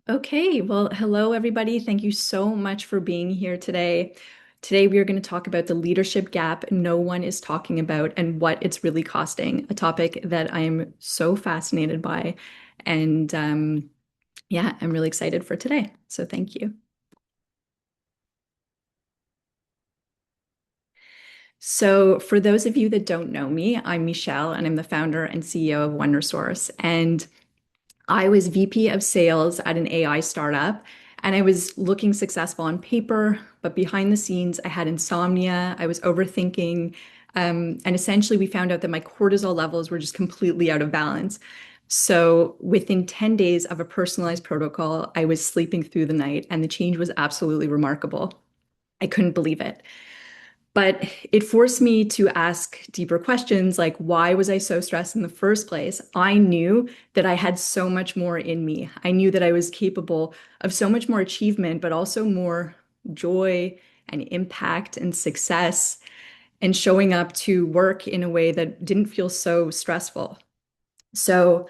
Okay, well, hello everybody. Thank you so much for being here today. Today we are going to talk about the leadership gap no one is talking about and what it's really costing, a topic that I'm so fascinated by. And yeah, I'm really excited for today. So thank you. So, for those of you that don't know me, I'm Michelle and I'm the founder and CEO of Wondersource. And I was VP of sales at an AI startup and I was looking successful on paper, but behind the scenes, I had insomnia, I was overthinking, and essentially we found out that my cortisol levels were just completely out of balance. So within 10 days of a personalized protocol, I was sleeping through the night and the change was absolutely remarkable. I couldn't believe it. But it forced me to ask deeper questions like, why was I so stressed in the first place? I knew that I had so much more in me. I knew that I was capable of so much more achievement, but also more joy and impact and success and showing up to work in a way that didn't feel so stressful. So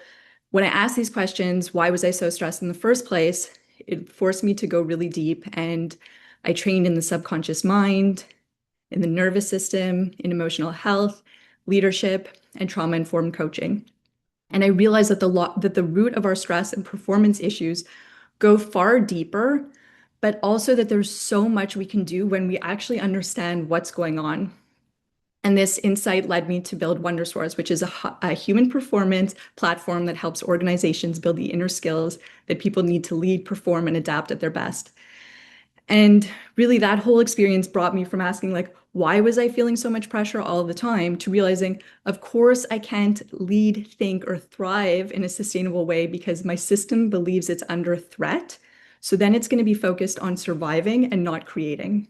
when I asked these questions, why was I so stressed in the first place? It forced me to go really deep and I trained in the subconscious mind, in the nervous system, in emotional health, leadership, and trauma-informed coaching. And I realized that the root of our stress and performance issues go far deeper, but also that there's so much we can do when we actually understand what's going on. And this insight led me to build Wondersource, which is a human performance platform that helps organizations build the inner skills that people need to lead, perform, and adapt at their best. And really, that whole experience brought me from asking, like, why was I feeling so much pressure all the time to realizing, of course, I can't lead, think, or thrive in a sustainable way because my system believes it's under threat. So then it's going to be focused on surviving and not creating.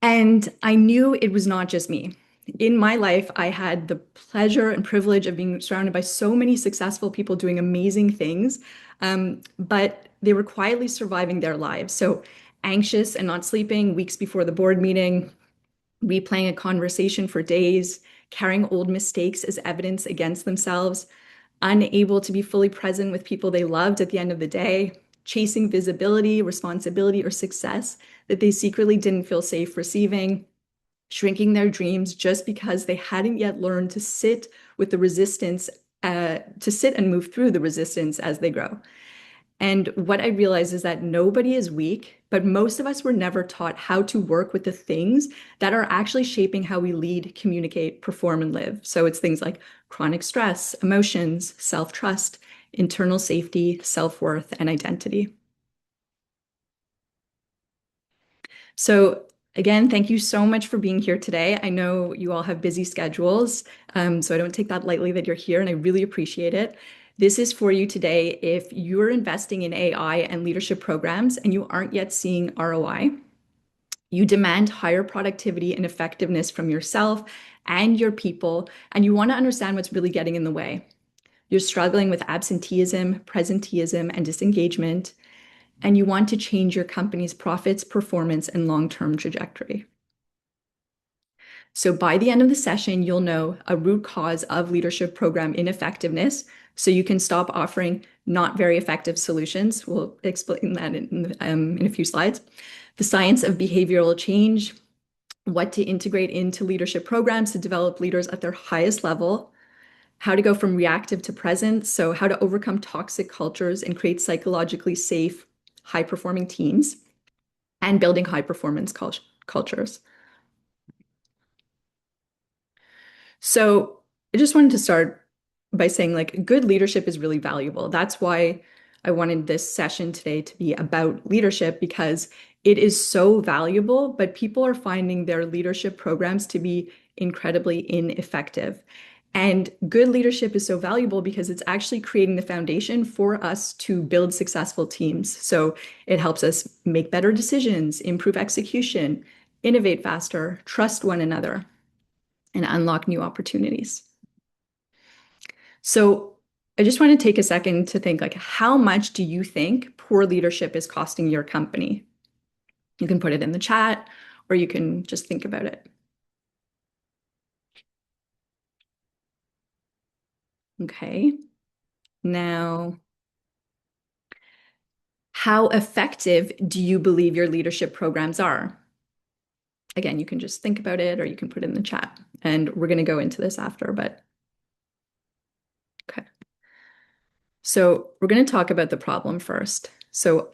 And I knew it was not just me. In my life, I had the pleasure and privilege of being surrounded by so many successful people doing amazing things, but they were quietly surviving their lives. So anxious and not sleeping weeks before the board meeting, replaying a conversation for days, carrying old mistakes as evidence against themselves, unable to be fully present with people they loved at the end of the day, chasing visibility, responsibility, or success that they secretly didn't feel safe receiving, shrinking their dreams just because they hadn't yet learned to sit with the resistance, to sit and move through the resistance as they grow. And what I realized is that nobody is weak, but most of us were never taught how to work with the things that are actually shaping how we lead, communicate, perform, and live. So it's things like chronic stress, emotions, self-trust, internal safety, self-worth, and identity. So again, thank you so much for being here today. I know you all have busy schedules, so I don't take that lightly that you're here, and I really appreciate it. This is for you today if you're investing in AI and leadership programs and you aren't yet seeing ROI. You demand higher productivity and effectiveness from yourself and your people, and you want to understand what's really getting in the way. You're struggling with absenteeism, presenteeism, and disengagement, and you want to change your company's profits, performance, and long-term trajectory. So by the end of the session, you'll know a root cause of leadership program ineffectiveness, so you can stop offering not very effective solutions. We'll explain that in a few slides. The science of behavioral change, what to integrate into leadership programs to develop leaders at their highest level, how to go from reactive to present, so how to overcome toxic cultures and create psychologically safe, high-performing teams, and building high-performance cultures. So I just wanted to start by saying like good leadership is really valuable. That's why I wanted this session today to be about leadership because it is so valuable, but people are finding their leadership programs to be incredibly ineffective. And good leadership is so valuable because it's actually creating the foundation for us to build successful teams. So it helps us make better decisions, improve execution, innovate faster, trust one another, and unlock new opportunities. So I just want to take a second to think like, how much do you think poor leadership is costing your company? You can put it in the chat or you can just think about it. Okay. Now, How effective do you believe your leadership programs are? Again, you can just think about it or you can put it in the chat. And we're going to go into this after, but okay. So we're going to talk about the problem first. So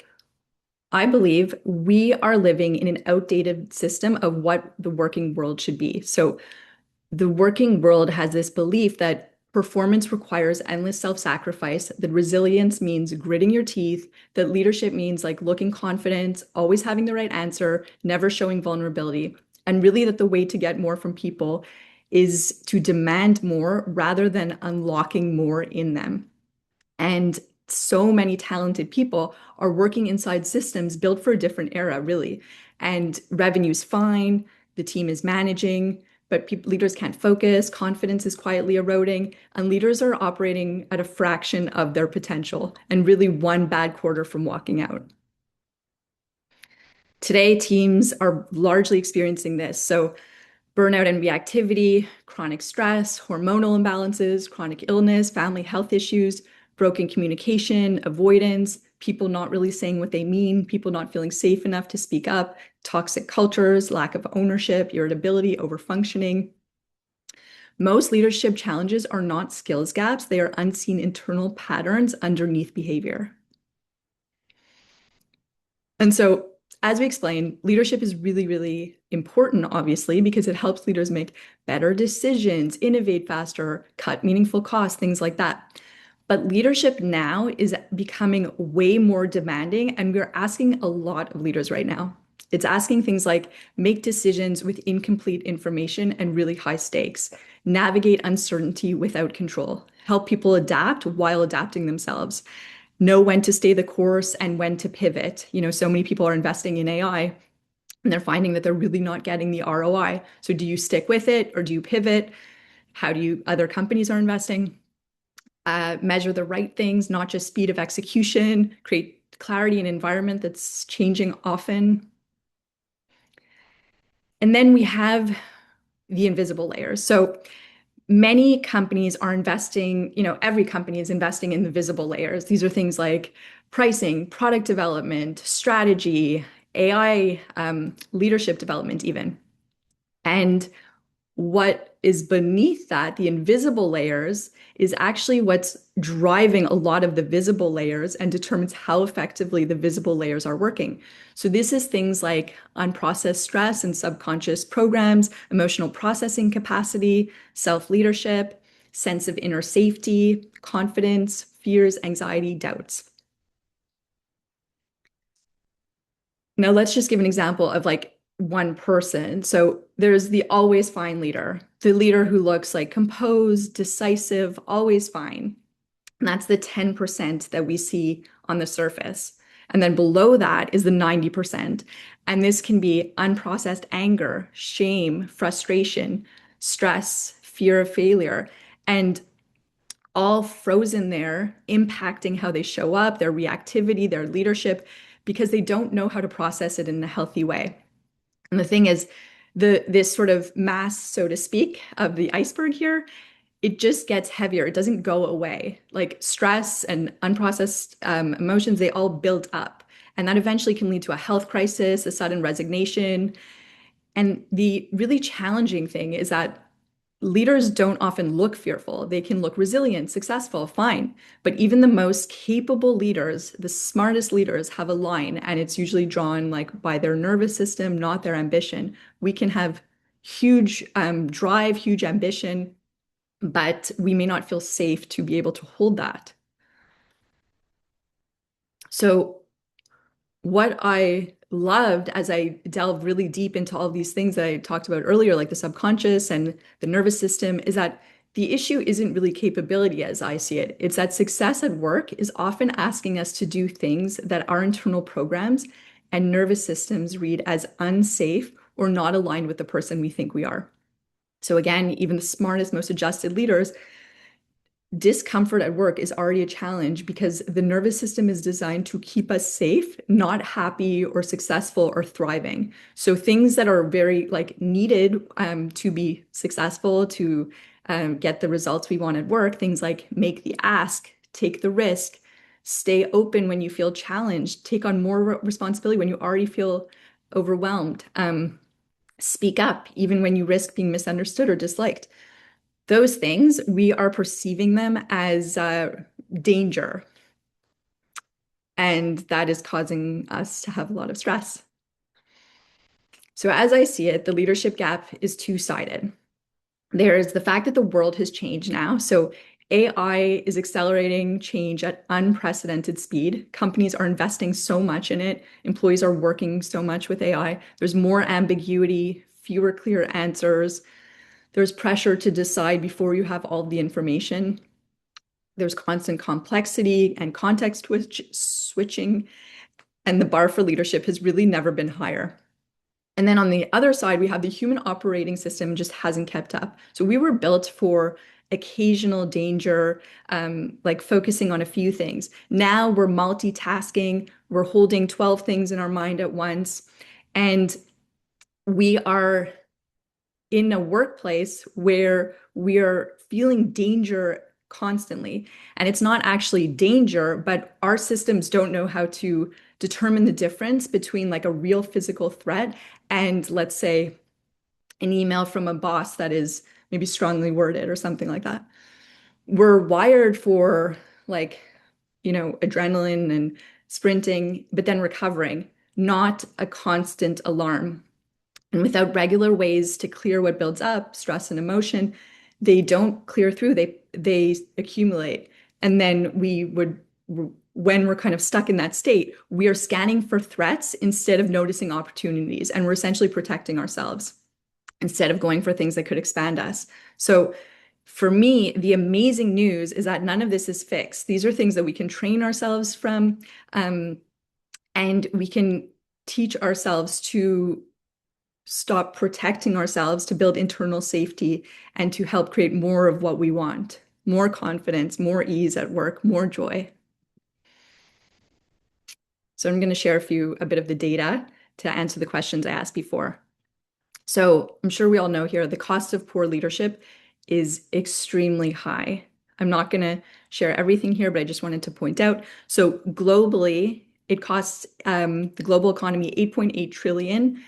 I believe we are living in an outdated system of what the working world should be. So the working world has this belief that performance requires endless self-sacrifice, that resilience means gritting your teeth, that leadership means like looking confident, always having the right answer, never showing vulnerability, and really that the way to get more from people is to demand more rather than unlocking more in them. And so many talented people are working inside systems built for a different era, really. And revenue's fine, the team is managing, but leaders can't focus, confidence is quietly eroding, and leaders are operating at a fraction of their potential and really one bad quarter from walking out. Today, teams are largely experiencing this. So burnout and reactivity, chronic stress, hormonal imbalances, chronic illness, family health issues, broken communication, avoidance, people not really saying what they mean, people not feeling safe enough to speak up, toxic cultures, lack of ownership, irritability, overfunctioning. Most leadership challenges are not skills gaps, they are unseen internal patterns underneath behavior. And so, as we explained, leadership is really, really important, obviously, because it helps leaders make better decisions, innovate faster, cut meaningful costs, things like that. But leadership now is becoming way more demanding, and we're asking a lot of leaders right now. It's asking things like make decisions with incomplete information and really high stakes, navigate uncertainty without control, help people adapt while adapting themselves, know when to stay the course and when to pivot. So many people are investing in AI and they're finding that they're really not getting the ROI. So do you stick with it or do you pivot? How do you, other companies are investing? Measure the right things, not just speed of execution, create clarity in an environment that's changing often. And then we have the invisible layers. So many companies are investing, every company is investing in the visible layers. These are things like pricing, product development, strategy, AI, leadership development, even. And what is beneath that, the invisible layers, is actually what's driving a lot of the visible layers and determines how effectively the visible layers are working. So this is things like unprocessed stress and subconscious programs, emotional processing capacity, self-leadership, sense of inner safety, confidence, fears, anxiety, doubts. Now, let's just give an example of like one person. So there's the always fine leader, the leader who looks like composed, decisive, always fine. And that's the 10% that we see on the surface. And then below that is the 90%. And this can be unprocessed anger, shame, frustration, stress, fear of failure. And all frozen there, impacting how they show up, their reactivity, their leadership, because they don't know how to process it in a healthy way. And the thing is, this sort of mass, so to speak, of the iceberg here, it just gets heavier. It doesn't go away. Like stress and unprocessed emotions, they all build up. And that eventually can lead to a health crisis, a sudden resignation. And the really challenging thing is that leaders don't often look fearful. They can look resilient, successful, fine. But even the most capable leaders, the smartest leaders, have a line, and it's usually drawn like by their nervous system, not their ambition. We can have huge drive, huge ambition, but we may not feel safe to be able to hold that. So what I loved as I delved really deep into all these things that I talked about earlier, like the subconscious and the nervous system, is that the issue isn't really capability as I see it. It's that success at work is often asking us to do things that our internal programs and nervous systems read as unsafe or not aligned with the person we think we are. So again, even the smartest, most adjusted leaders, discomfort at work is already a challenge because the nervous system is designed to keep us safe, not happy or successful or thriving. So things that are very like needed to be successful, to get the results we want at work, things like make the ask, take the risk, Stay open when you feel challenged. Take on more responsibility when you already feel overwhelmed. Speak up even when you risk being misunderstood or disliked. Those things, we are perceiving them as danger, and that is causing us to have a lot of stress. So, as I see it, the leadership gap is two-sided. There's the fact that the world has changed now. So, AI is accelerating change at unprecedented speed. Companies are investing so much in it. Employees are working so much with AI. There's more ambiguity, fewer clear answers. There's pressure to decide before you have all the information. There's constant complexity and context switching, and the bar for leadership has really never been higher. And then on the other side, we have the human operating system just hasn't kept up. So we were built for occasional danger, like focusing on a few things. Now we're multitasking, we're holding 12 things in our mind at once, and we are in a workplace where we are feeling danger constantly. And it's not actually danger, but our systems don't know how to determine the difference between like a real physical threat and, let's say, an email from a boss that is maybe strongly worded or something like that. We're wired for like, adrenaline and sprinting, but then recovering, not a constant alarm. And without regular ways to clear what builds up, stress and emotion, they don't clear through, they accumulate. And then when we're kind of stuck in that state, we are scanning for threats instead of noticing opportunities. And we're essentially protecting ourselves instead of going for things that could expand us. So for me, the amazing news is that none of this is fixed. These are things that we can train ourselves from, and we can teach ourselves to stop protecting ourselves, to build internal safety, and to help create more of what we want, more confidence, more ease at work, more joy. So I'm going to share a bit of the data to answer the questions I asked before. So I'm sure we all know here, the cost of poor leadership is extremely high. I'm not going to share everything here, but I just wanted to point out. So globally, it costs the global economy 8.8 trillion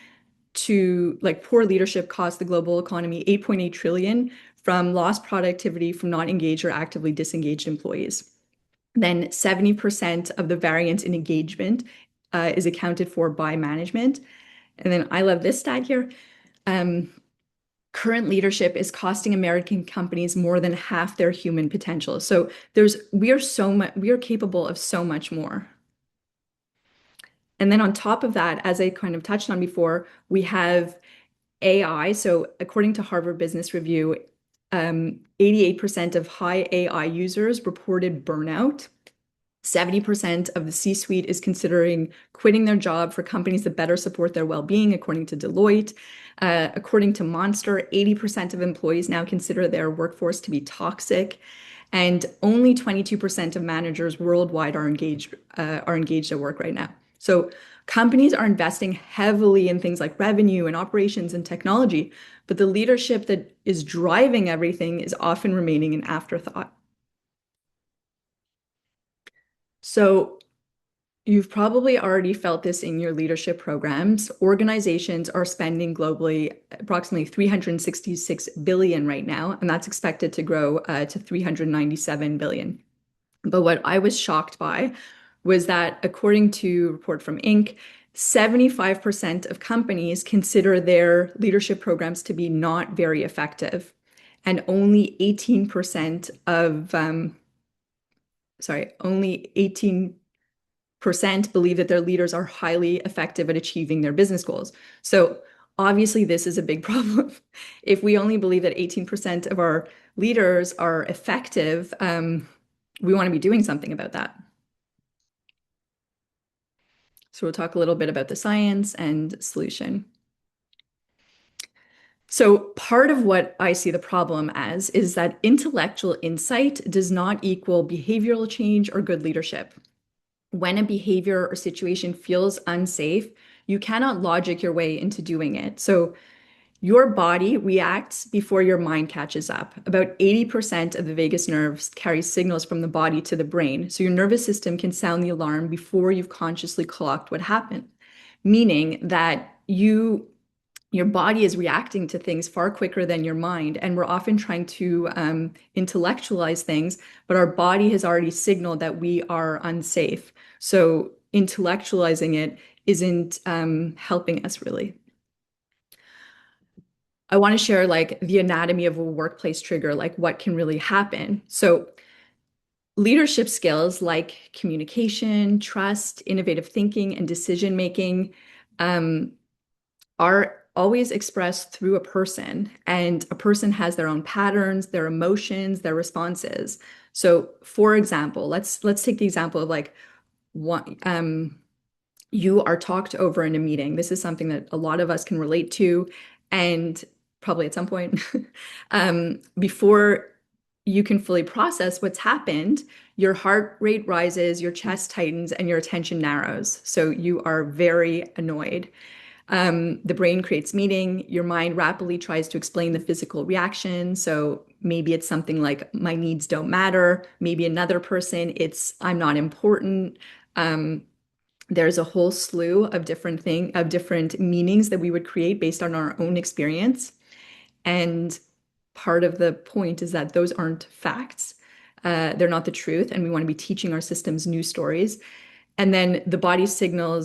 to, like, poor leadership costs the global economy 8.8 trillion from lost productivity from not engaged or actively disengaged employees. Then 70% of the variance in engagement is accounted for by management. And then I love this stat here. Current leadership is costing American companies more than half their human potential. So we are capable of so much more. And then on top of that, as I kind of touched on before, we have AI. So according to Harvard Business Review, 88% of high AI users reported burnout. 70% of the C-suite is considering quitting their job for companies that better support their well-being, according to Deloitte. According to Monster, 80% of employees now consider their workforce to be toxic, and only 22% of managers worldwide are engaged at work right now. So companies are investing heavily in things like revenue and operations and technology, but the leadership that is driving everything is often remaining an afterthought. So you've probably already felt this in your leadership programs. Organizations are spending globally approximately 366 billion right now, and that's expected to grow to 397 billion. But what I was shocked by was that, according to a report from Inc., 75% of companies consider their leadership programs to be not very effective, and only 18% only 18% believe that their leaders are highly effective at achieving their business goals. So obviously, this is a big problem. If we only believe that 18% of our leaders are effective, we want to be doing something about that. So we'll talk a little bit about the science and solution. So part of what I see the problem as is that intellectual insight does not equal behavioral change or good leadership. When a behavior or situation feels unsafe, you cannot logic your way into doing it. So Your body reacts before your mind catches up. About 80% of the vagus nerves carry signals from the body to the brain. So your nervous system can sound the alarm before you've consciously clocked what happened, meaning that your body is reacting to things far quicker than your mind. And we're often trying to intellectualize things, but our body has already signaled that we are unsafe. So intellectualizing it isn't helping us really. I want to share like the anatomy of a workplace trigger, like what can really happen. So leadership skills like communication, trust, innovative thinking, and decision making um, are always expressed through a person, and a person has their own patterns, their emotions, their responses. So, for example, let's take the example of like one, you are talked over in a meeting. This is something that a lot of us can relate to, and probably at some point, before you can fully process what's happened, your heart rate rises, your chest tightens, and your attention narrows. So you are very annoyed. The brain creates meaning. Your mind rapidly tries to explain the physical reaction. So maybe it's something like, my needs don't matter. Maybe another person, it's, I'm not important. Um, there's a whole slew of different meanings that we would create based on our own experience. And part of the point is that those aren't facts. They're not the truth. And we want to be teaching our systems new stories. And then the body signal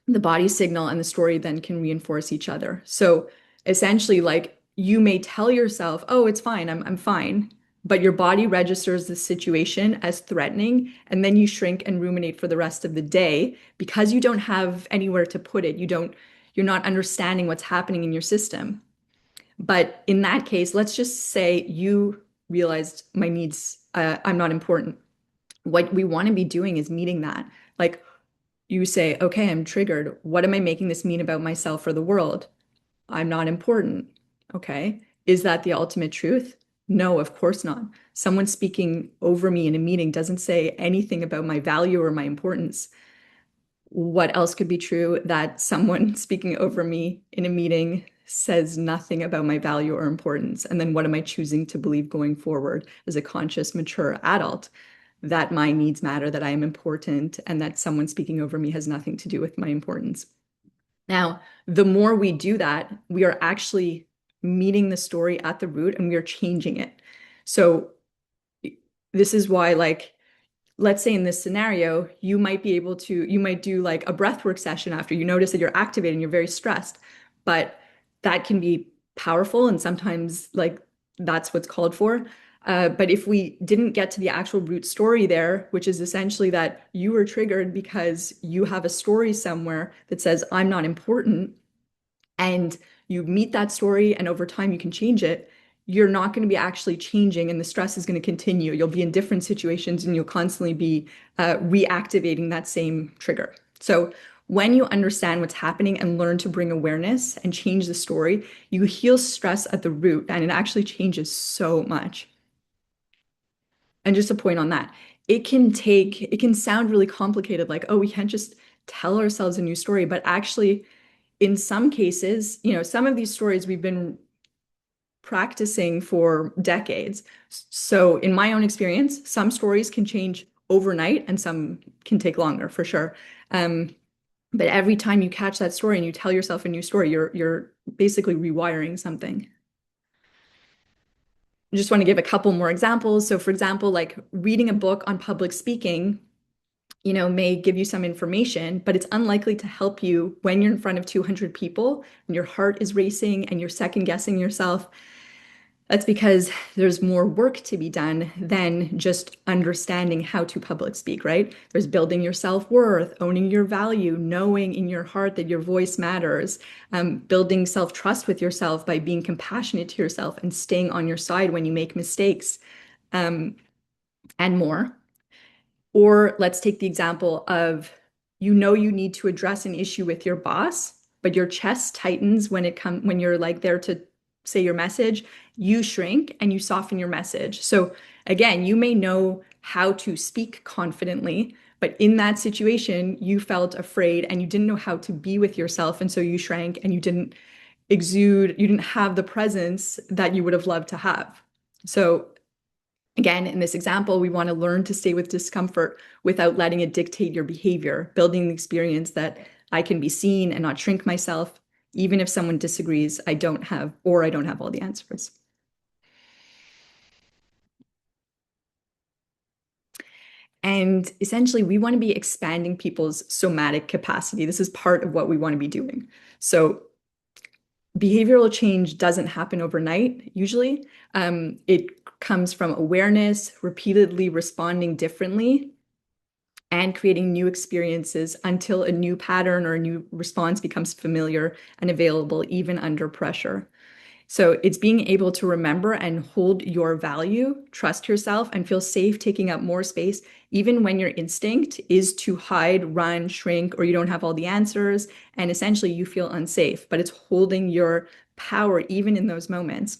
and the story then can reinforce each other. So essentially, like you may tell yourself, oh, it's fine, I'm fine. But your body registers the situation as threatening, and then you shrink and ruminate for the rest of the day because you don't have anywhere to put it. You're not understanding what's happening in your system. But in that case, let's just say you realized my needs, I'm not important. What we want to be doing is meeting that. Like, you say, okay, I'm triggered. What am I making this mean about myself or the world? I'm not important. Okay. Is that the ultimate truth? No, of course not. Someone speaking over me in a meeting doesn't say anything about my value or my importance. What else could be true? That someone speaking over me in a meeting says nothing about my value or importance. And then what am I choosing to believe going forward as a conscious, mature adult? That my needs matter, that I am important, and that someone speaking over me has nothing to do with my importance. Now, the more we do that, we are actually meeting the story at the root and we are changing it. So, this is why, like, let's say in this scenario, you might do like a breathwork session after you notice that you're activated and you're very stressed, but that can be powerful and sometimes like that's what's called for. But if we didn't get to the actual root story there, which is essentially that you were triggered because you have a story somewhere that says, I'm not important, and you meet that story and over time you can change it, you're not going to be actually changing and the stress is going to continue. You'll be in different situations and you'll constantly be reactivating that same trigger. So when you understand what's happening and learn to bring awareness and change the story, you heal stress at the root and it actually changes so much. And just a point on that, it can sound really complicated, like, oh, we can't just tell ourselves a new story, but actually in some cases, some of these stories we've been practicing for decades. So, in my own experience, some stories can change overnight and some can take longer for sure. Um, but every time you catch that story and you tell yourself a new story, you're basically rewiring something. I just want to give a couple more examples. So, for example, like reading a book on public speaking, may give you some information, but it's unlikely to help you when you're in front of 200 people and your heart is racing and you're second guessing yourself. That's because there's more work to be done than just understanding how to public speak, right? There's building your self-worth, owning your value, knowing in your heart that your voice matters, building self-trust with yourself by being compassionate to yourself and staying on your side when you make mistakes, um, and more. Or let's take the example of you need to address an issue with your boss, but your chest tightens when you're like there to say your message, you shrink and you soften your message. So again, you may know how to speak confidently, but in that situation, you felt afraid and you didn't know how to be with yourself, and so you shrank and you didn't you didn't have the presence that you would have loved to have. So again, in this example, we want to learn to stay with discomfort without letting it dictate your behavior, building the experience that I can be seen and not shrink myself. Even if someone disagrees, I don't have all the answers. And essentially, we want to be expanding people's somatic capacity. This is part of what we want to be doing. So, behavioral change doesn't happen overnight, usually. It comes from awareness, repeatedly responding differently, and creating new experiences until a new pattern or a new response becomes familiar and available, even under pressure. So it's being able to remember and hold your value, trust yourself, and feel safe taking up more space, even when your instinct is to hide, run, shrink, or you don't have all the answers, and essentially you feel unsafe. But it's holding your power even in those moments.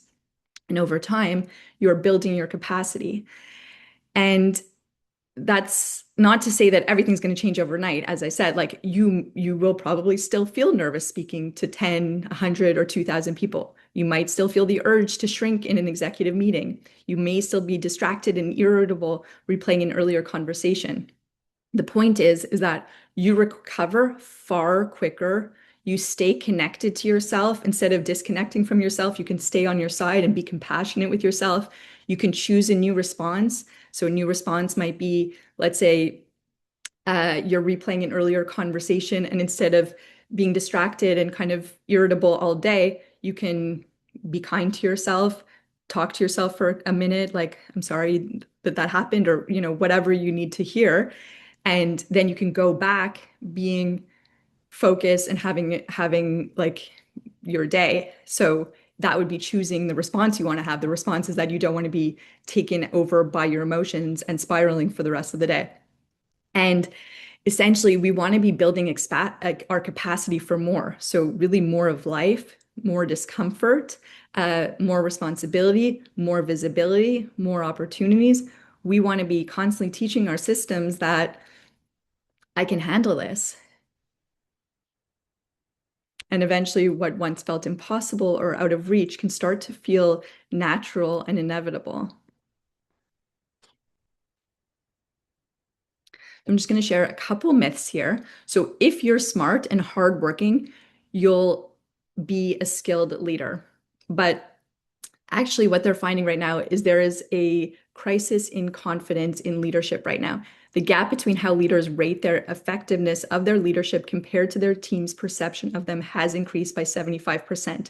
And over time, you're building your capacity. And that's not to say that everything's going to change overnight. As I said, like you will probably still feel nervous speaking to 10, 100, or 2,000 people. You might still feel the urge to shrink in an executive meeting. You may still be distracted and irritable replaying an earlier conversation. The point is that you recover far quicker. You stay connected to yourself instead of disconnecting from yourself. You can stay on your side and be compassionate with yourself. You can choose a new response. So a new response might be, let's say, you're replaying an earlier conversation, and instead of being distracted and kind of irritable all day, you can be kind to yourself, talk to yourself for a minute, like, I'm sorry that that happened, or, whatever you need to hear. And then you can go back being focused and having like your day. So that would be choosing the response you want to have. The response is that you don't want to be taken over by your emotions and spiraling for the rest of the day. And essentially, we want to be building our capacity for more. So really more of life, more discomfort, more responsibility, more visibility, more opportunities. We want to be constantly teaching our systems that I can handle this. And eventually, what once felt impossible or out of reach can start to feel natural and inevitable. I'm just going to share a couple myths here. So, if you're smart and hardworking, you'll be a skilled leader. But actually, what they're finding right now is there is a crisis in confidence in leadership right now. The gap between how leaders rate their effectiveness of their leadership compared to their team's perception of them has increased by 75%.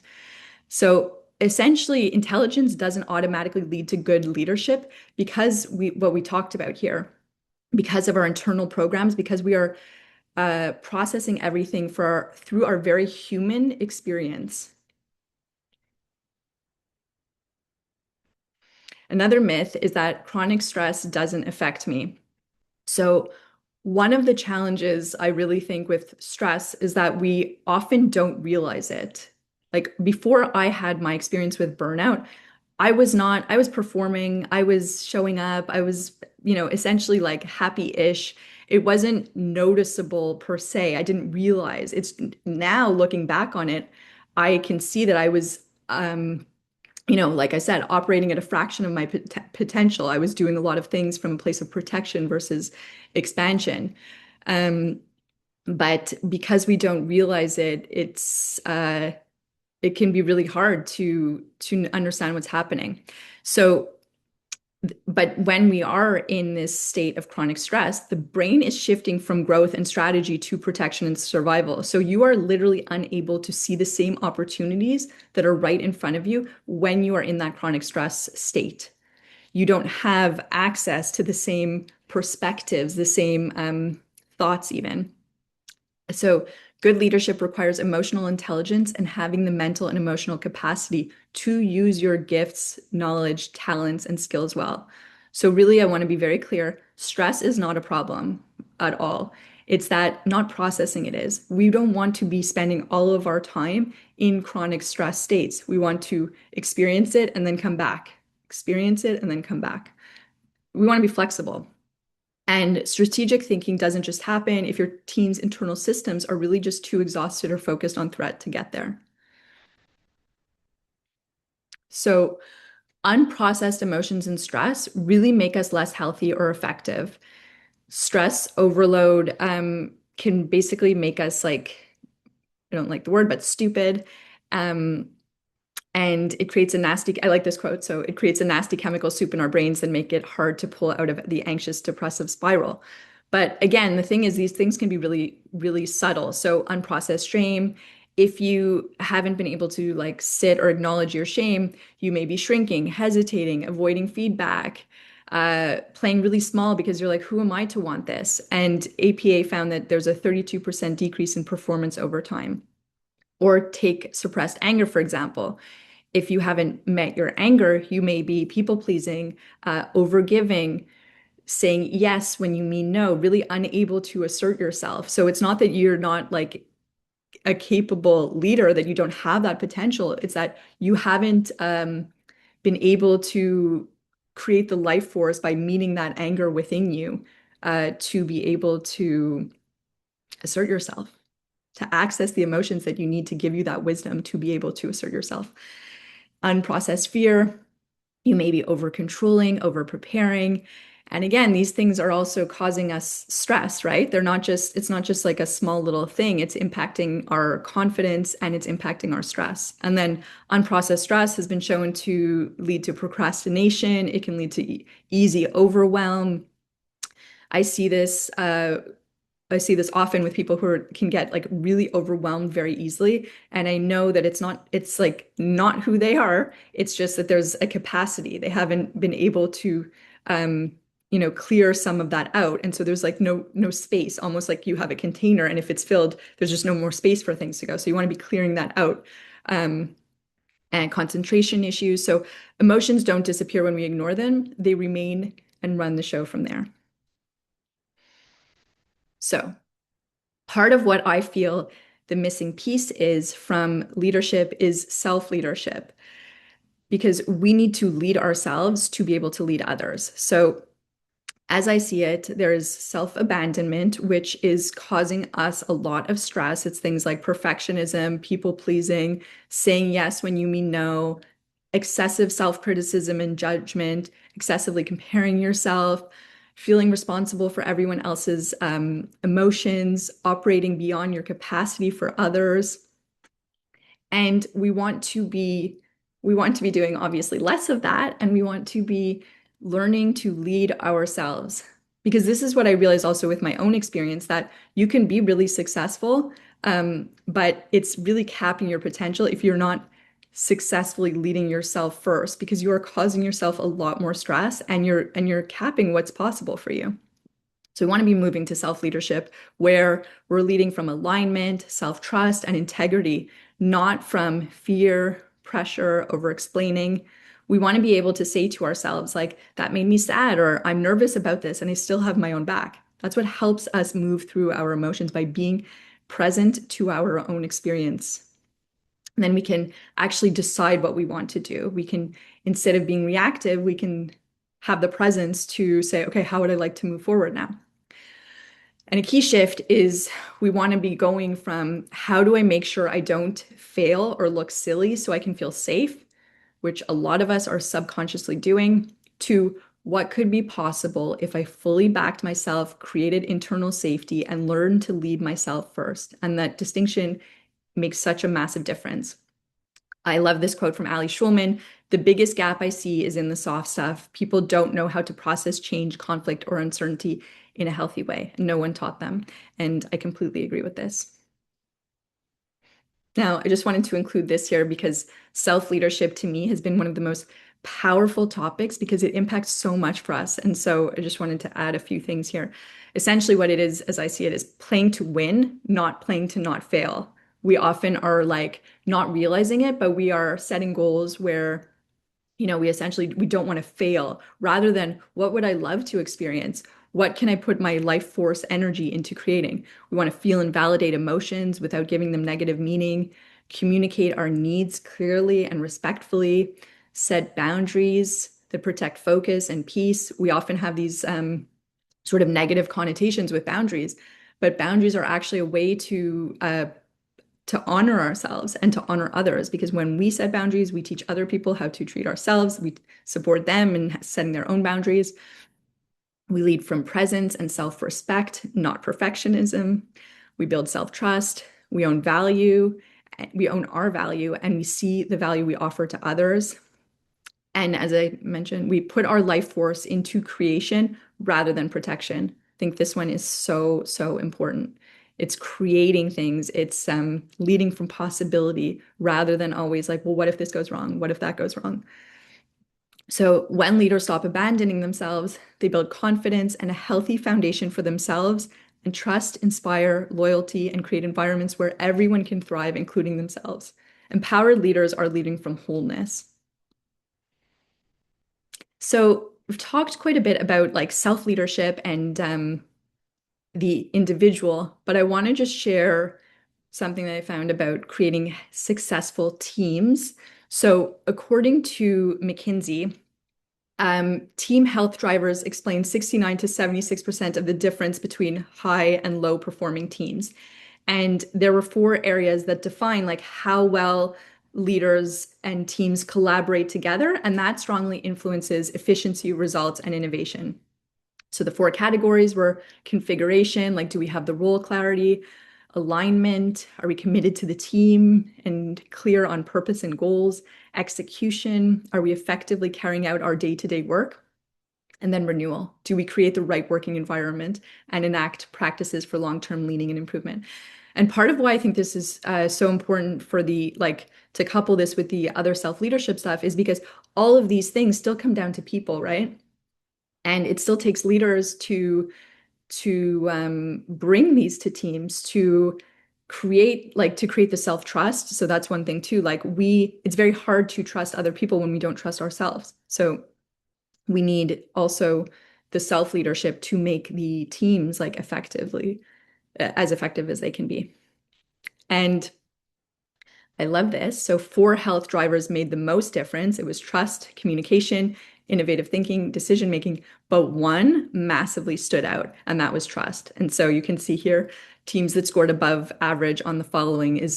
So essentially, intelligence doesn't automatically lead to good leadership because what we talked about here, because of our internal programs, because we are processing everything through our very human experience. Another myth is that chronic stress doesn't affect me. So, one of the challenges I really think with stress is that we often don't realize it. Like before I had my experience with burnout, I was performing, I was showing up, I was, essentially like happy-ish. It wasn't noticeable per se. I didn't realize. It's now looking back on it, I can see that I was like I said, operating at a fraction of my potential. I was doing a lot of things from a place of protection versus expansion. Um, but because we don't realize it, it can be really hard to understand what's happening. So but when we are in this state of chronic stress, the brain is shifting from growth and strategy to protection and survival. So you are literally unable to see the same opportunities that are right in front of you when you are in that chronic stress state. You don't have access to the same perspectives, the same thoughts, even. So, good leadership requires emotional intelligence and having the mental and emotional capacity to use your gifts, knowledge, talents, and skills well. So, really, I want to be very clear, stress is not a problem at all. It's that not processing it is. We don't want to be spending all of our time in chronic stress states. We want to experience it and then come back, experience it and then come back. We want to be flexible. And strategic thinking doesn't just happen if your team's internal systems are really just too exhausted or focused on threat to get there. So, unprocessed emotions and stress really make us less healthy or effective. Stress overload can basically make us like, I don't like the word, but stupid. Um, and it creates a nasty, I like this quote, so it creates a nasty chemical soup in our brains that make it hard to pull out of the anxious depressive spiral. But again, the thing is, these things can be really, really subtle. So unprocessed shame, if you haven't been able to like sit or acknowledge your shame, you may be shrinking, hesitating, avoiding feedback, playing really small because you're like, who am I to want this? And APA found that there's a 32% decrease in performance over time. Or take suppressed anger, for example. If you haven't met your anger, you may be people pleasing, overgiving, saying yes when you mean no, really unable to assert yourself. So it's not that you're not like a capable leader, that you don't have that potential. It's that you haven't been able to create the life force by meeting that anger within you to be able to assert yourself, to access the emotions that you need to give you that wisdom to be able to assert yourself. Unprocessed fear, you may be over controlling, over preparing. And again, these things are also causing us stress, right? It's not just like a small little thing. It's impacting our confidence and it's impacting our stress. And then unprocessed stress has been shown to lead to procrastination. It can lead to easy overwhelm. I see this I see this often with people who can get like really overwhelmed very easily. And I know that it's like not who they are. It's just that there's a capacity. They haven't been able to, um, clear some of that out. And so there's like no space, almost like you have a container. And if it's filled, there's just no more space for things to go. So you want to be clearing that out. Um, and concentration issues. So emotions don't disappear when we ignore them. They remain and run the show from there. So part of what I feel the missing piece is from leadership is self-leadership, because we need to lead ourselves to be able to lead others. So, as I see it, there is self-abandonment, which is causing us a lot of stress. It's things like perfectionism, people pleasing, saying yes when you mean no, excessive self-criticism and judgment, excessively comparing yourself, feeling responsible for everyone else's emotions, operating beyond your capacity for others. And we want to be doing obviously less of that, and we want to be learning to lead ourselves. Because this is what I realized also with my own experience, that you can be really successful, but it's really capping your potential if you're not successfully leading yourself first, because you are causing yourself a lot more stress and you're capping what's possible for you. So we want to be moving to self-leadership where we're leading from alignment, self-trust, and integrity, not from fear, pressure, over-explaining. We want to be able to say to ourselves, like, that made me sad, or I'm nervous about this, and I still have my own back. That's what helps us move through our emotions, by being present to our own experience. And then we can actually decide what we want to do. We can, instead of being reactive, we can have the presence to say, okay, how would I like to move forward now? And a key shift is we want to be going from how do I make sure I don't fail or look silly so I can feel safe, which a lot of us are subconsciously doing, to what could be possible if I fully backed myself, created internal safety, and learned to lead myself first. And that distinction makes such a massive difference. I love this quote from Ali Schulman. The biggest gap I see is in the soft stuff. People don't know how to process change, conflict, or uncertainty in a healthy way. No one taught them. And I completely agree with this. Now, I just wanted to include this here because self-leadership to me has been one of the most powerful topics because it impacts so much for us. And so I just wanted to add a few things here. Essentially, what it is, as I see it, is playing to win, not playing to not fail. We often are like not realizing it, but we are setting goals where we don't want to fail, rather than what would I love to experience? What can I put my life force energy into creating? We want to feel and validate emotions without giving them negative meaning, communicate our needs clearly and respectfully, set boundaries that protect focus and peace. We often have these sort of negative connotations with boundaries, but boundaries are actually a way to to honor ourselves and to honor others. Because when we set boundaries, we teach other people how to treat ourselves. We support them in setting their own boundaries. We lead from presence and self-respect, not perfectionism. We build self-trust. We own value. We own our value, and we see the value we offer to others. And as I mentioned, we put our life force into creation rather than protection. I think this one is so, so important. It's creating things. It's leading from possibility rather than always like, well, what if this goes wrong? What if that goes wrong? So when leaders stop abandoning themselves, they build confidence and a healthy foundation for themselves and trust, inspire loyalty, and create environments where everyone can thrive, including themselves. Empowered leaders are leading from wholeness. So we've talked quite a bit about like self-leadership and the individual, but I want to just share something that I found about creating successful teams. So according to McKinsey, team health drivers explain 69 to 76% of the difference between high and low performing teams. And there were four areas that define like how well leaders and teams collaborate together, and that strongly influences efficiency, results, and innovation. So the four categories were configuration, like do we have the role clarity, alignment, are we committed to the team and clear on purpose and goals, execution, are we effectively carrying out our day-to-day work, and then renewal, do we create the right working environment and enact practices for long-term learning and improvement. And part of why I think this is so important for the like to couple this with the other self-leadership stuff is because all of these things still come down to people, right? And it still takes leaders to bring these to teams to create the self-trust. So that's one thing too. Like it's very hard to trust other people when we don't trust ourselves. So we need also the self-leadership to make the teams like as effective as they can be. And I love this. So four health drivers made the most difference. It was trust, communication, innovative thinking, decision making, but one massively stood out, and that was trust. And so you can see here teams that scored above average on the following had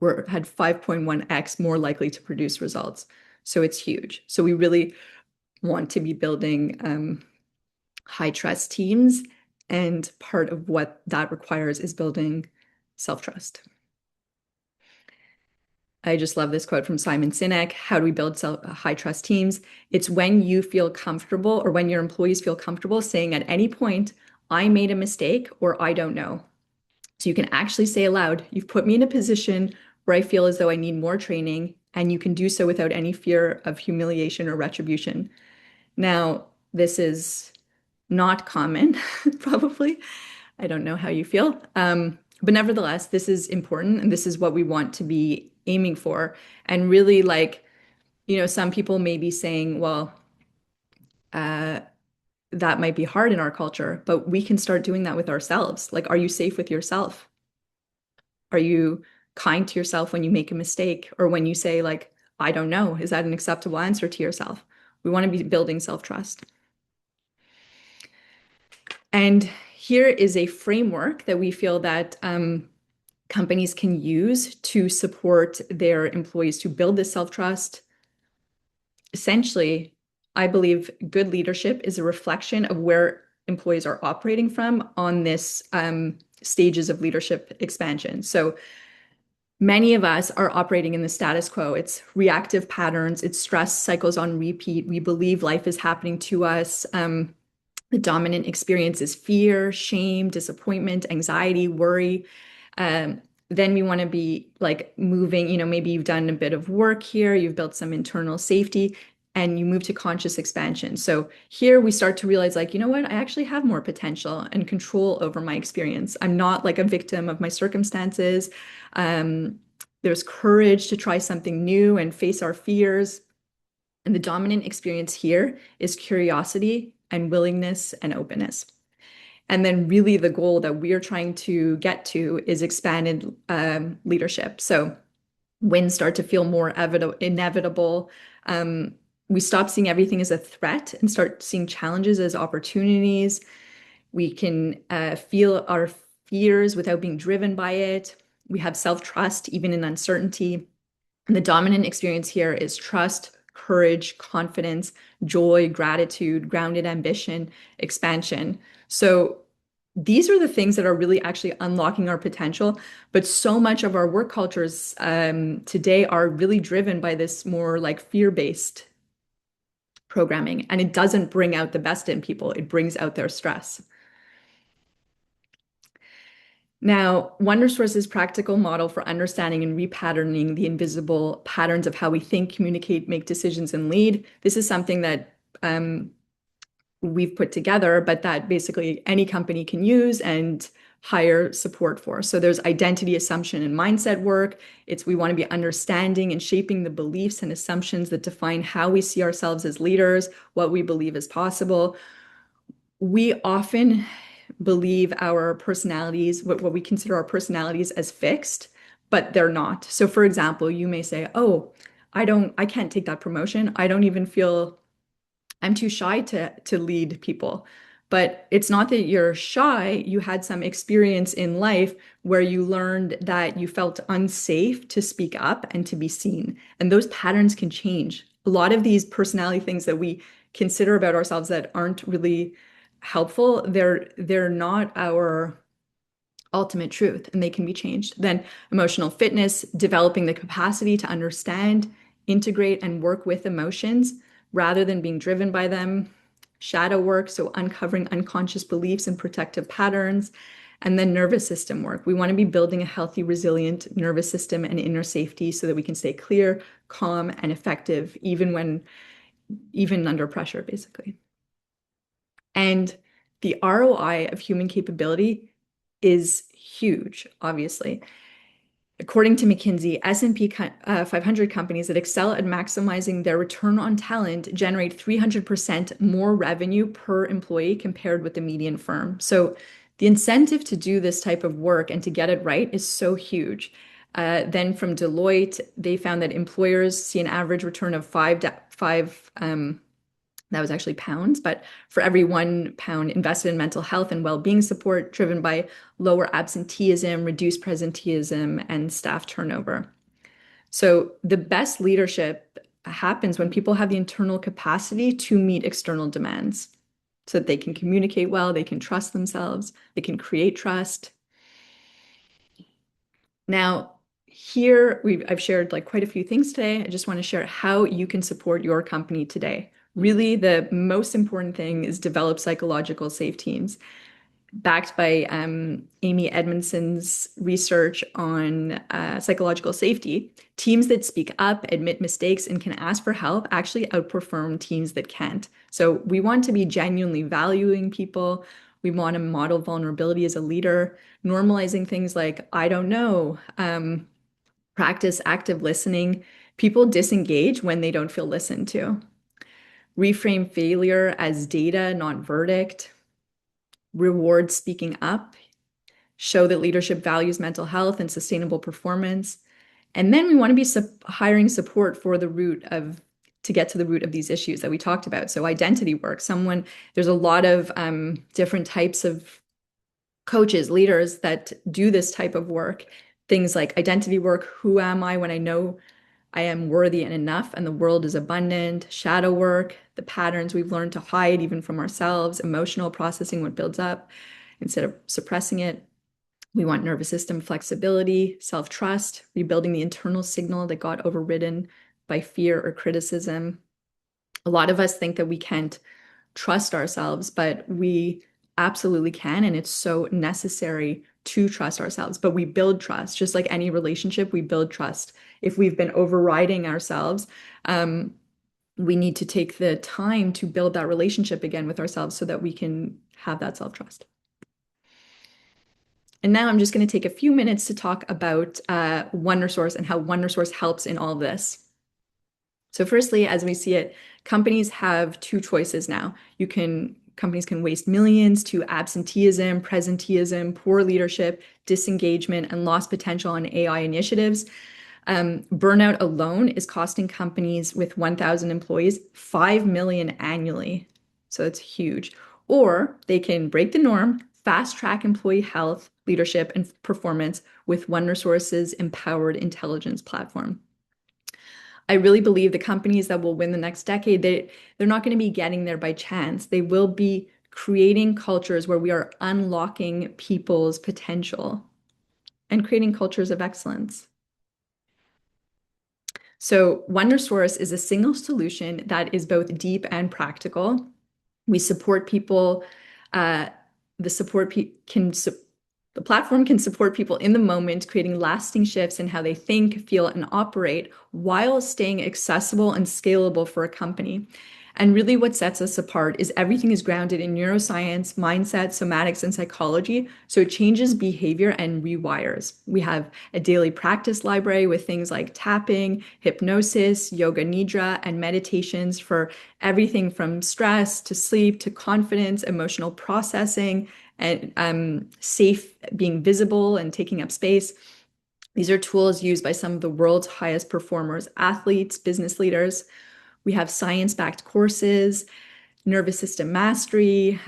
5.1x more likely to produce results. So it's huge. So we really want to be building high trust teams, and part of what that requires is building self-trust. I just love this quote from Simon Sinek. How do we build high trust teams? It's when you feel comfortable or when your employees feel comfortable saying at any point, I made a mistake or I don't know. So you can actually say aloud, you've put me in a position where I feel as though I need more training, and you can do so without any fear of humiliation or retribution. Now, this is not common, probably. I don't know how you feel. But nevertheless, this is important, and this is what we want to be aiming for. And really, like, some people may be saying, well, that might be hard in our culture, but we can start doing that with ourselves. Like, are you safe with yourself? Are you kind to yourself when you make a mistake or when you say, like, I don't know? Is that an acceptable answer to yourself? We want to be building self-trust. And here is a framework that we feel that companies can use to support their employees to build this self-trust. Essentially, I believe good leadership is a reflection of where employees are operating from on this stages of leadership expansion. So many of us are operating in the status quo. It's reactive patterns, it's stress cycles on repeat. We believe life is happening to us. The dominant experience is fear, shame, disappointment, anxiety, worry. Then we want to be like moving, maybe you've done a bit of work here, you've built some internal safety, and you move to conscious expansion. So here we start to realize, like, you know what, I actually have more potential and control over my experience. I'm not like a victim of my circumstances. There's courage to try something new and face our fears. And the dominant experience here is curiosity and willingness and openness. And then really the goal that we are trying to get to is expanded leadership. So wins start to feel more inevitable. We stop seeing everything as a threat and start seeing challenges as opportunities. We can feel our fears without being driven by it. We have self-trust even in uncertainty. And the dominant experience here is trust, courage, confidence, joy, gratitude, grounded ambition, expansion. So these are the things that are really actually unlocking our potential. But so much of our work cultures today are really driven by this more like fear-based programming, and it doesn't bring out the best in people. It brings out their stress. Now, Wondersource's practical model for understanding and repatterning the invisible patterns of how we think, communicate, make decisions, and lead. This is something that we've put together, but that basically any company can use and hire support for. So there's identity assumption and mindset work. It's we want to be understanding and shaping the beliefs and assumptions that define how we see ourselves as leaders, what we believe is possible. We often believe our personalities, what we consider our personalities as fixed, but they're not. So for example, you may say, "Oh, I can't take that promotion. I don't even feel I'm too shy to lead people." But it's not that you're shy, you had some experience in life where you learned that you felt unsafe to speak up and to be seen. And those patterns can change. A lot of these personality things that we consider about ourselves that aren't really helpful, they're not our ultimate truth, and they can be changed. Then emotional fitness, developing the capacity to understand, integrate, and work with emotions rather than being driven by them. Shadow work, so uncovering unconscious beliefs and protective patterns. And then nervous system work. We want to be building a healthy, resilient nervous system and inner safety so that we can stay clear, calm, and effective, even under pressure, basically. And the ROI of human capability is huge, obviously. According to McKinsey, S&P 500 companies that excel at maximizing their return on talent generate 300% more revenue per employee compared with the median firm. So the incentive to do this type of work and to get it right is so huge. Then from Deloitte, they found that employers see an average return of that was actually pounds, but for every £1 invested in mental health and well-being support, driven by lower absenteeism, reduced presenteeism, and staff turnover. So the best leadership happens when people have the internal capacity to meet external demands so that they can communicate well, they can trust themselves, they can create trust. Now, here I've shared like quite a few things today. I just want to share how you can support your company today. Really, the most important thing is develop psychological safe teams. Backed by Amy Edmondson's research on psychological safety, teams that speak up, admit mistakes, and can ask for help actually outperform teams that can't. So we want to be genuinely valuing people. We want to model vulnerability as a leader, normalizing things like, I don't know, practice active listening. People disengage when they don't feel listened to. Reframe failure as data, not verdict. Reward speaking up. Show that leadership values mental health and sustainable performance. And then we want to be hiring support for to get to the root of these issues that we talked about. So identity work, there's a lot of different types of coaches, leaders that do this type of work. Things like identity work, who am I when I know I am worthy and enough and the world is abundant. Shadow work, the patterns we've learned to hide even from ourselves. Emotional processing, what builds up instead of suppressing it. We want nervous system flexibility, self-trust, rebuilding the internal signal that got overridden by fear or criticism. A lot of us think that we can't trust ourselves, but we absolutely can, and it's so necessary to trust ourselves. But we build trust, just like any relationship, we build trust. If we've been overriding ourselves, we need to take the time to build that relationship again with ourselves so that we can have that self-trust. And now I'm just going to take a few minutes to talk about Wondersource and how Wondersource helps in all this. So firstly, as we see it, companies have two choices now. Companies can waste millions to absenteeism, presenteeism, poor leadership, disengagement, and lost potential on AI initiatives. Burnout alone is costing companies with 1,000 employees 5 million annually. So it's huge. Or they can break the norm, fast track employee health, leadership, and performance with Wondersource's empowered intelligence platform. I really believe the companies that will win the next decade, they're not going to be getting there by chance. They will be creating cultures where we are unlocking people's potential and creating cultures of excellence. So Wondersource is a single solution that is both deep and practical. We support people. Uh, the support pe can su The platform can support people in the moment, creating lasting shifts in how they think, feel, and operate while staying accessible and scalable for a company. And really, what sets us apart is everything is grounded in neuroscience, mindset, somatics, and psychology. So it changes behavior and rewires. We have a daily practice library with things like tapping, hypnosis, yoga nidra, and meditations for everything from stress to sleep to confidence, emotional processing, and safe being visible and taking up space. These are tools used by some of the world's highest performers, athletes, business leaders. We have science-backed courses, nervous system mastery,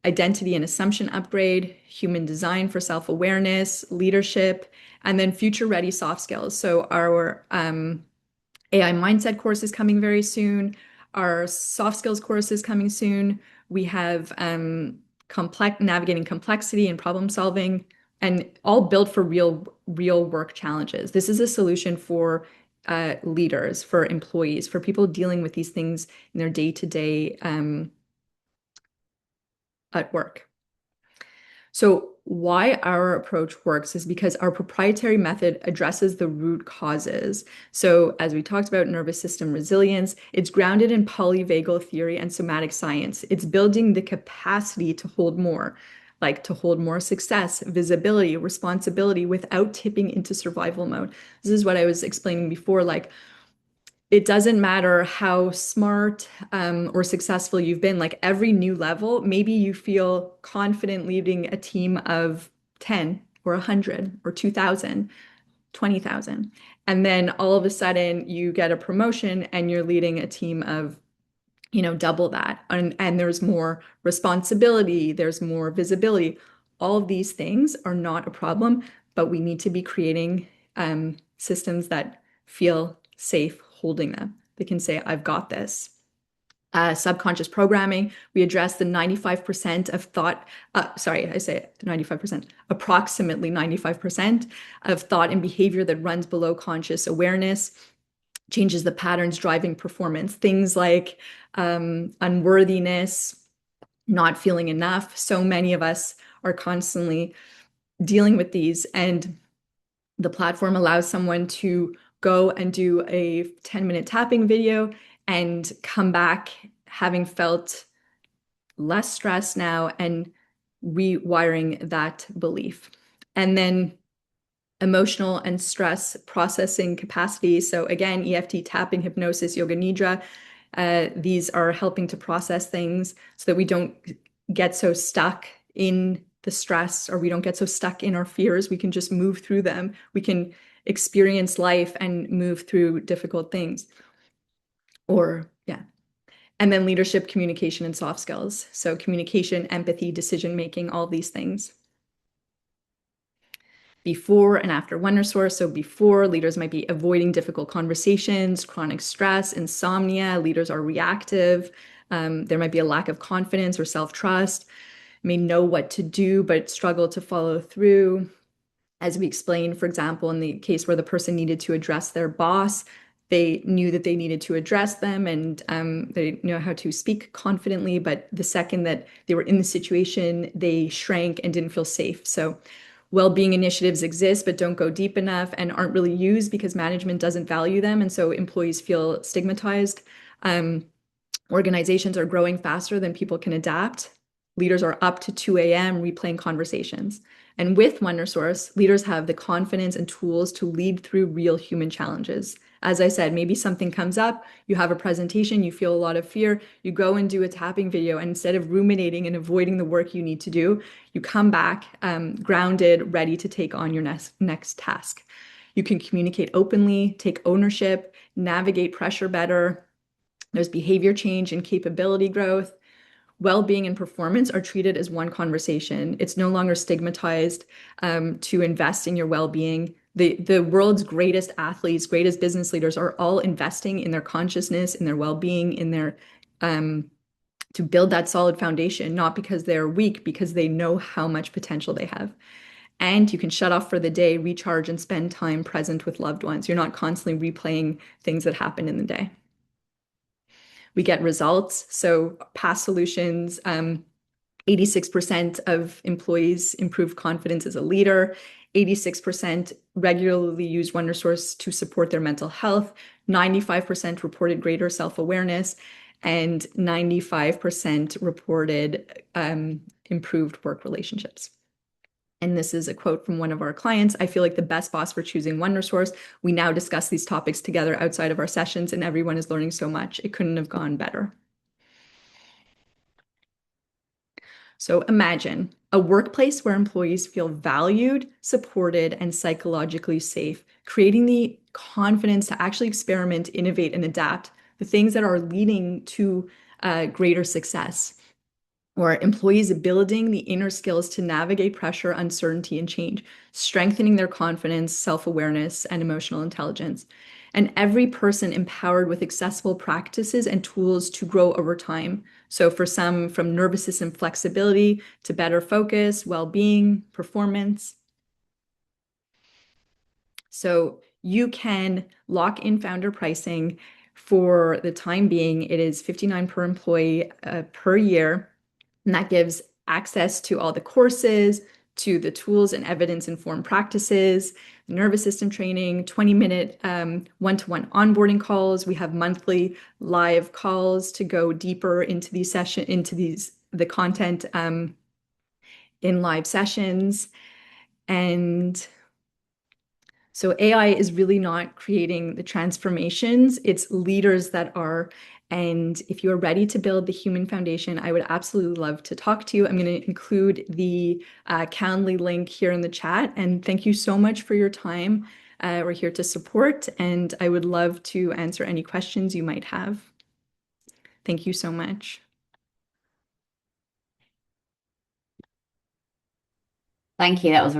identity and assumption upgrade, human design for self-awareness, leadership, and then future-ready soft skills. So our AI mindset course is coming very soon. Our soft skills course is coming soon. We have complex navigating complexity and problem solving, and all built for real work challenges. This is a solution for leaders, for employees, for people dealing with these things in their day-to-day at work. So why our approach works is because our proprietary method addresses the root causes. So as we talked about nervous system resilience, it's grounded in polyvagal theory and somatic science. It's building the capacity to hold more, like to hold more success, visibility, responsibility without tipping into survival mode. This is what I was explaining before, like it doesn't matter how smart or successful you've been, like every new level, maybe you feel confident leading a team of 10 or 100 or 2,000, 20,000. And then all of a sudden you get a promotion and you're leading a team of, double that. And there's more responsibility, there's more visibility. All of these things are not a problem, but we need to be creating systems that feel safe holding them. They can say, I've got this. Subconscious programming, we address the 95% of thought, sorry, I say 95%, approximately 95% of thought and behavior that runs below conscious awareness, changes the patterns driving performance, things like unworthiness, not feeling enough. So many of us are constantly dealing with these, and the platform allows someone to go and do a 10-minute tapping video and come back having felt less stress now and rewiring that belief. And then emotional and stress processing capacity. So again, EFT tapping, hypnosis, yoga nidra, these are helping to process things so that we don't get so stuck in the stress, or we don't get so stuck in our fears. We can just move through them. We can experience life and move through difficult things. Or, yeah. And then leadership, communication, and soft skills. So communication, empathy, decision-making, all these things. Before and after Wondersource. So before, leaders might be avoiding difficult conversations, chronic stress, insomnia. Leaders are reactive. There might be a lack of confidence or self-trust, may know what to do, but struggle to follow through. As we explained, for example, in the case where the person needed to address their boss, they knew that they needed to address them, and they know how to speak confidently, but the second that they were in the situation, they shrank and didn't feel safe. So well-being initiatives exist, but don't go deep enough and aren't really used because management doesn't value them. And so employees feel stigmatized. Organizations are growing faster than people can adapt. Leaders are up to 2 a.m. replaying conversations. And with Wondersource, leaders have the confidence and tools to lead through real human challenges. As I said, maybe something comes up, you have a presentation, you feel a lot of fear, you go and do a tapping video, and instead of ruminating and avoiding the work you need to do, you come back grounded, ready to take on your next task. You can communicate openly, take ownership, navigate pressure better. There's behavior change and capability growth. well-being and performance are treated as one conversation. It's no longer stigmatized to invest in your well-being. The world's greatest athletes, greatest business leaders are all investing in their consciousness, in their well-being, in their to build that solid foundation, not because they're weak, because they know how much potential they have. And you can shut off for the day, recharge, and spend time present with loved ones. You're not constantly replaying things that happened in the day. We get results. So past solutions, 86% of employees improved confidence as a leader. 86% regularly used Wondersource to support their mental health. 95% reported greater self-awareness, and 95% reported improved work relationships. And this is a quote from one of our clients. I feel like the best boss for choosing Wondersource. We now discuss these topics together outside of our sessions, and everyone is learning so much. It couldn't have gone better. So imagine a workplace where employees feel valued, supported, and psychologically safe, creating the confidence to actually experiment, innovate, and adapt the things that are leading to greater success. Or employees building the inner skills to navigate pressure, uncertainty, and change, strengthening their confidence, self-awareness, and emotional intelligence. And every person empowered with accessible practices and tools to grow over time. So for some, from nervous system flexibility to better focus, well-being, performance. So you can lock in founder pricing. For the time being, it is $59 per employee per year. And that gives access to all the courses, to the tools and evidence-informed practices, nervous system training, 20-minute one-to-one onboarding calls. We have monthly live calls to go deeper into the content in live sessions. And so AI is really not creating the transformations, it's leaders that are. And if you're ready to build the human foundation, I would absolutely love to talk to you. I'm going to include the Calendly link here in the chat. And thank you so much for your time. We're here to support, and I would love to answer any questions you might have. Thank you so much. Thank you. That was